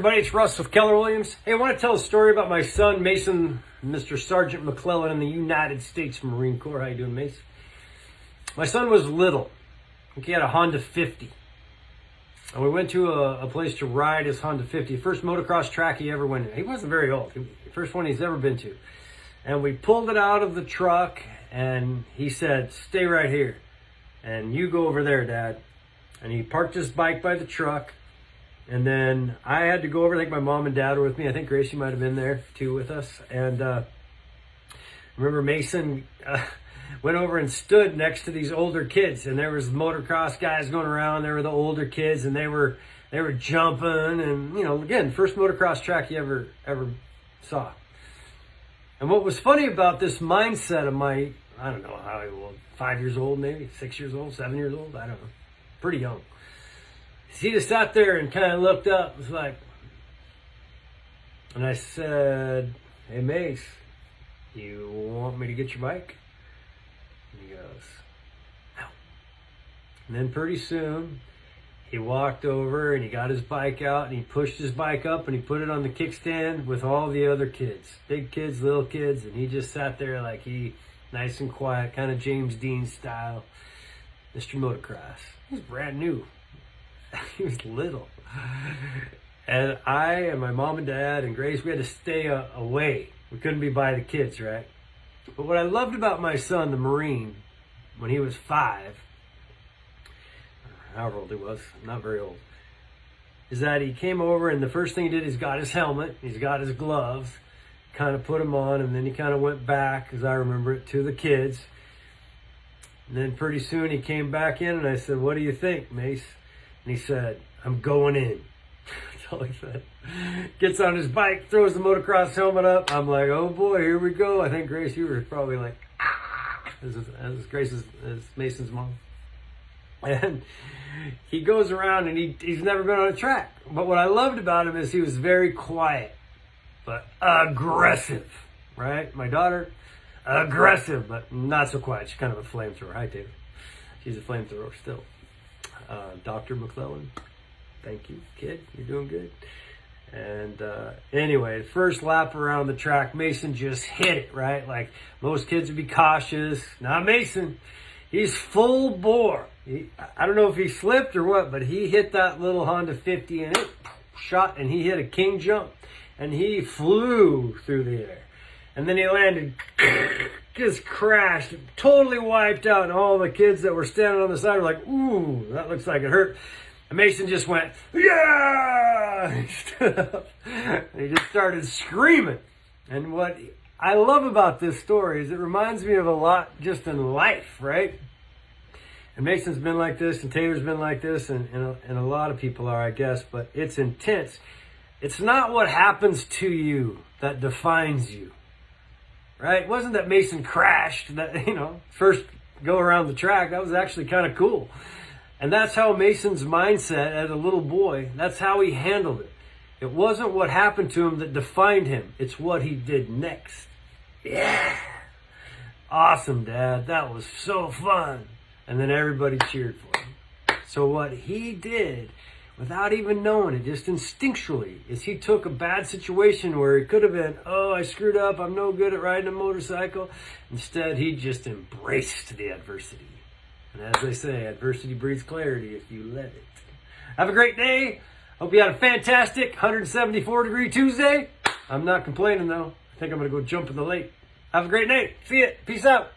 everybody, it's Russ with Keller Williams. Hey, I want to tell a story about my son, Mason, Mr. Sergeant McClellan in the United States Marine Corps. How you doing, Mason? My son was little. I think he had a Honda 50. And we went to a place to ride his Honda 50. First motocross track he ever went in. He wasn't very old. First one he's ever been to. And we pulled it out of the truck, and he said, "Stay right here. And you go over there, Dad." And he parked his bike by the truck. And then I had to go over. I think my mom and dad were with me. I think Gracie might have been there too with us. And remember Mason went over and stood next to these older kids. And there was motocross guys going around. There were the older kids, and they were jumping. And, you know, again, first motocross track you ever saw. And what was funny about this mindset of my, I don't know how old, 5 years old maybe, 6 years old, 7 years old, I don't know, pretty young. He just sat there and kind of looked up. It was like, and I said, "Hey, Mace, you want me to get your bike?" And he goes, "No." And then pretty soon, he walked over and he got his bike out and he pushed his bike up and he put it on the kickstand with all the other kids, big kids, little kids, and he just sat there like nice and quiet, kind of James Dean style, Mr. Motocross. He was brand new. He was little. And I and my mom and dad and Grace, we had to stay away. We couldn't be by the kids, right? But what I loved about my son, the Marine, when he was 5, however old he was, not very old, is that he came over and the first thing he did is got his helmet, he's got his gloves, kind of put them on, and then he kind of went back, as I remember it, to the kids. And then pretty soon he came back in and I said, "What do you think, Mace?" And he said, "I'm going in." That's all he said. Gets on his bike, throws the motocross helmet up. I'm like, "Oh boy, here we go." I think Grace, you were probably like, "Ah," as Mason's mom. And he goes around and he's never been on a track. But what I loved about him is he was very quiet, but aggressive, right? My daughter, aggressive, but not so quiet. She's kind of a flamethrower. Hi, David. She's a flamethrower still. Dr. McClellan, thank you, kid. You're doing good. And anyway, first lap around the track, Mason just hit it, right? Like most kids would be cautious. Not Mason. He's full bore. I don't know if he slipped or what, but he hit that little Honda 50 and it shot, and he hit a king jump. And he flew through the air. And then he landed, just crashed, totally wiped out. And all the kids that were standing on the side were like, "Ooh, that looks like it hurt." And Mason just went, "Yeah!" He stood up and he just started screaming. And what I love about this story is it reminds me of a lot just in life, right? And Mason's been like this, and Taylor's been like this, and a lot of people are, I guess, but it's intense. It's not what happens to you that defines you. Right? It wasn't that Mason crashed, that, you know, first go around the track. That was actually kind of cool. And that's how Mason's mindset as a little boy, that's how he handled it. It wasn't what happened to him that defined him. It's what he did next. Yeah. Awesome, Dad. That was so fun. And then everybody cheered for him. So what he did, without even knowing it, just instinctually, is he took a bad situation where he could have been, "Oh, I screwed up, I'm no good at riding a motorcycle." Instead, he just embraced the adversity. And as they say, adversity breeds clarity if you let it. Have a great day. Hope you had a fantastic 174-degree Tuesday. I'm not complaining, though. I think I'm going to go jump in the lake. Have a great night. See ya. Peace out.